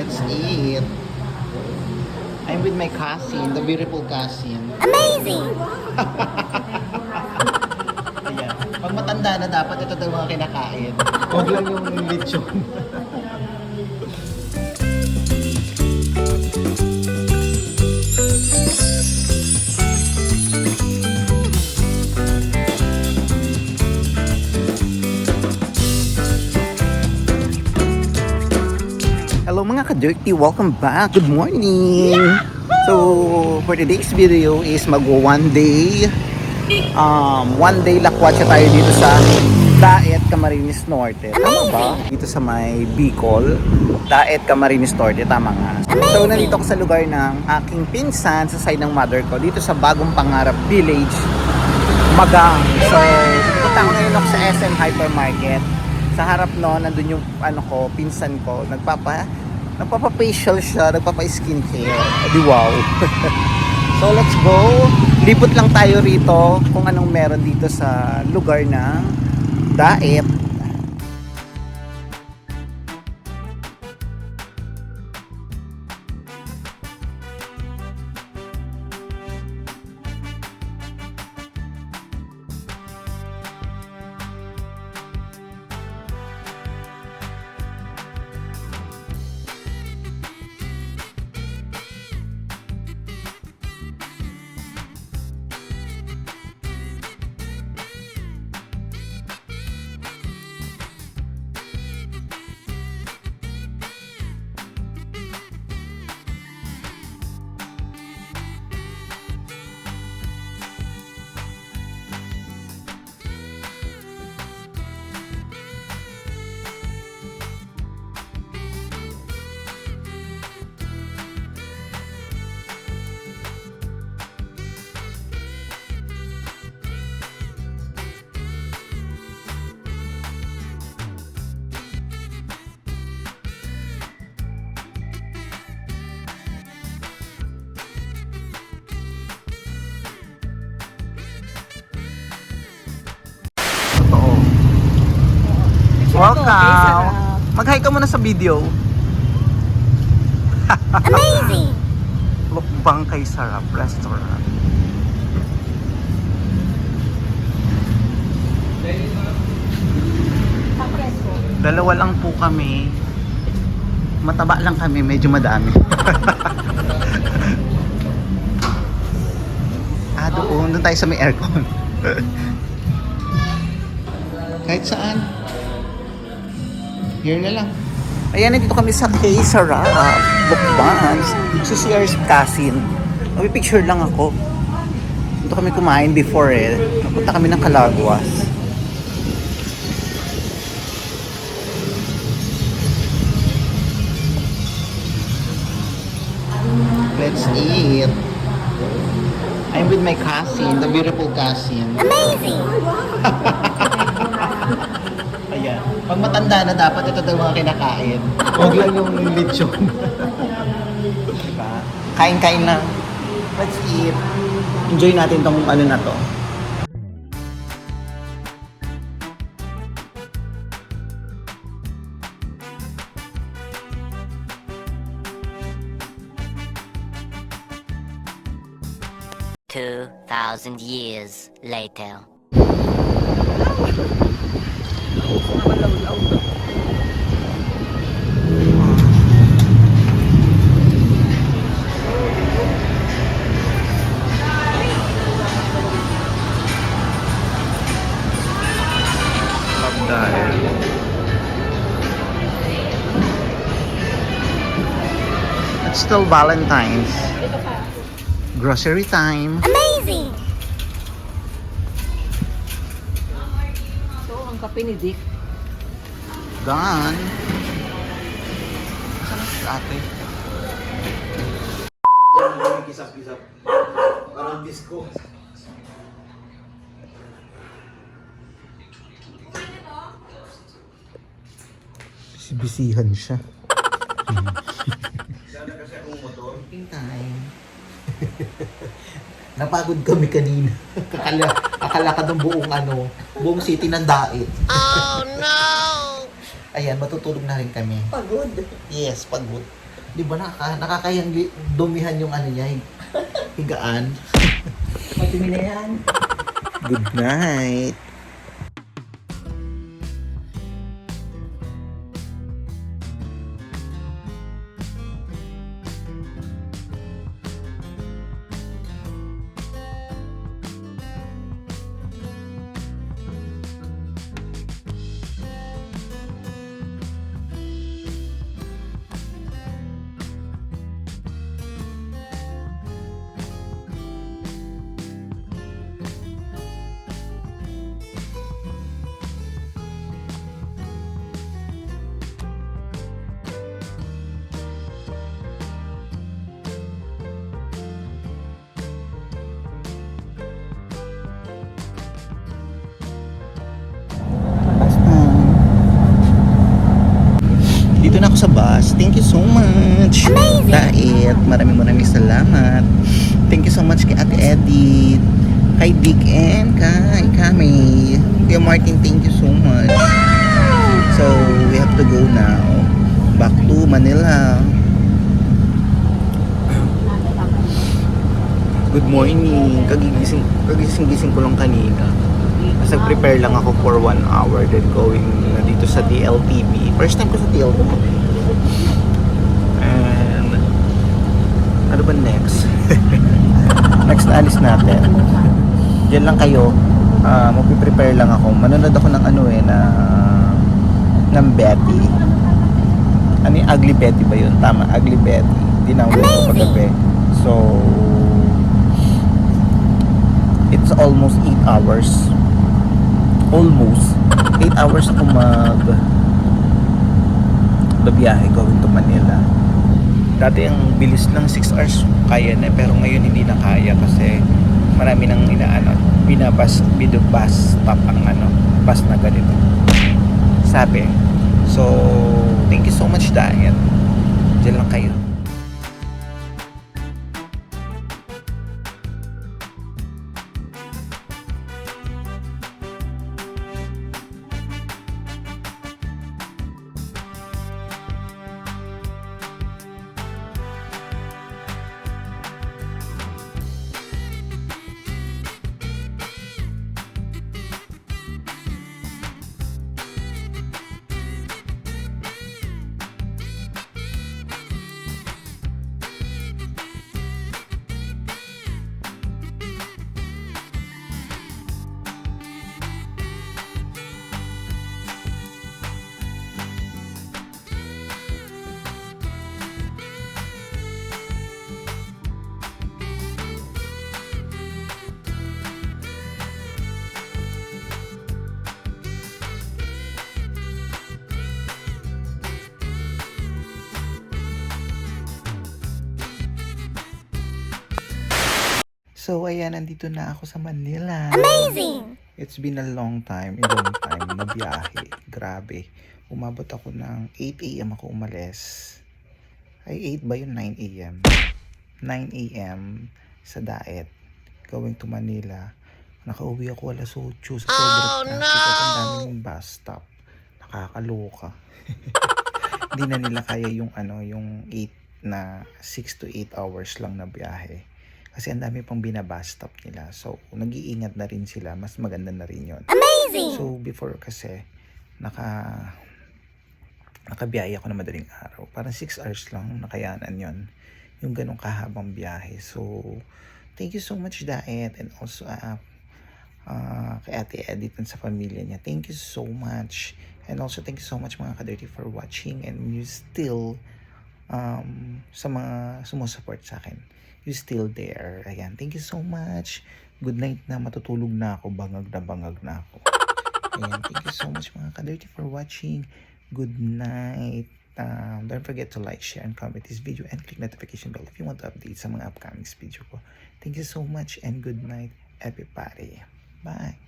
Let's eat. I'm with my cousin, the beautiful cousin. Amazing! Ayan. Pag matanda na dapat ito daw mga kinakain. Huwag lang yung lechon. Hello mga ka-dirty, welcome back. Good morning. So for today's video is one day lakwatsa tayo dito sa Daet, Camarines Norte. Tama ba? Dito sa may Bicol, Daet, Camarines Norte, tama nga. So nandito ako sa lugar ng aking pinsan sa side ng mother ko dito sa Bagong Pangarap Village, Magang. So punta ko ngayon ako sa SM Hypermarket. Sa harap no, nandun yung pinsan ko, nagpapa-facial siya, nagpapa-skincare. Di wow. So let's go. Lipot lang tayo rito kung anong meron dito sa lugar ng Daet. Welcome! Mag-hi ka muna sa video. Amazing! Mukbang kay Sarap Restaurant. Dalawa lang po kami. Mataba lang kami, medyo madami. Doon tayo sa may aircon. Kahit saan. Here na lang. Ayan, nandito kami sa Kay Sarap Bukban. Si CR's cousin. Mag-picture lang ako. Dito kami kumain before Napunta kami ng Calaguas. Let's eat. I'm with my cousin, the beautiful cousin. Amazing! Ayan. Pag matanda na dapat ito daw mga kinakain. Huwag lang yung lechon. Diba? Kain-kain lang. Let's eat. Enjoy natin tong na to. $2,000 years later. It's still Valentine's. Grocery time. Amazing! So, ang kape ni Dick. Done. Saan si ate? Kisap-kisap. Parang disco. Bisihan siya. Sana kasi akong motor. Time. Napagod kami kanina. Kakalakad ng buong city ng Daet. Oh no! Ayan, matutulog na rin kami. Pagod. Yes, pagod. Di ba nakakayang dumihan yung ano niya, higaan. Madumi na yan. Good night. Dito na ako sa bus. Thank you so much. Amazing. Dait. Maraming salamat. Thank you so much kay Ate Edith, kay Dick and kay Kami. Kay Martin, thank you so much. So, we have to go now. Back to Manila. Good morning. Kagising ko lang kanina. Kasi prepare lang ako for 1 hour then going na dito sa DLTV. First time ko sa DLTV. And ano ba next? Next na alis natin. Diyan lang kayo. Magpiprepare lang ako. Manonood ako ng ng Betty. Ano yung Ugly Betty ba yun? Tama, Ugly Betty. Dinawin ko paggabi. So it's almost 8 hours. Almost 8 hours ako babiyahe going to Manila. Dati ang bilis ng 6 hours kaya na, pero ngayon hindi na kaya kasi marami nang binabas stop ang bus na ganito. Sabi. So, thank you so much, Diet. Diyan lang kayo. So, ayan, nandito na ako sa Manila. Amazing! It's been a long time na biyahe. Grabe. Umabot ako ng 8 a.m. ako umalis. Ay, 8 ba yun? 9 a.m. 9 a.m. sa Daet. Going to Manila. Nakauwi ako alas 8 sa sobrang traffic at ang daming bus stop. Nakakaloka. Hindi na nila kaya yung 8 na 6 to 8 hours lang na biyahe. Kasi ang dami pang binabus stop nila. So, nag-iingat na rin sila. Mas maganda na rin yun. Amazing! So, before kasi, nakabiyaya ako na madaling araw. Parang 6 hours lang, nakayanan yon yung ganong kahabang biyahe. So, thank you so much, Daet. And also, kay Ate Edith and sa pamilya niya. Thank you so much. And also, thank you so much mga ka-dirty for watching. And you still, sa mga sumusupport sa akin. You still there. Ayan, thank you so much. Good night na, matutulog na ako. Bangag na ako. Ayan, thank you so much mga ka-dirty for watching. Good night. Don't forget to like, share, and comment this video and click notification bell if you want to update sa mga upcoming video ko. Thank you so much and good night everybody. Bye.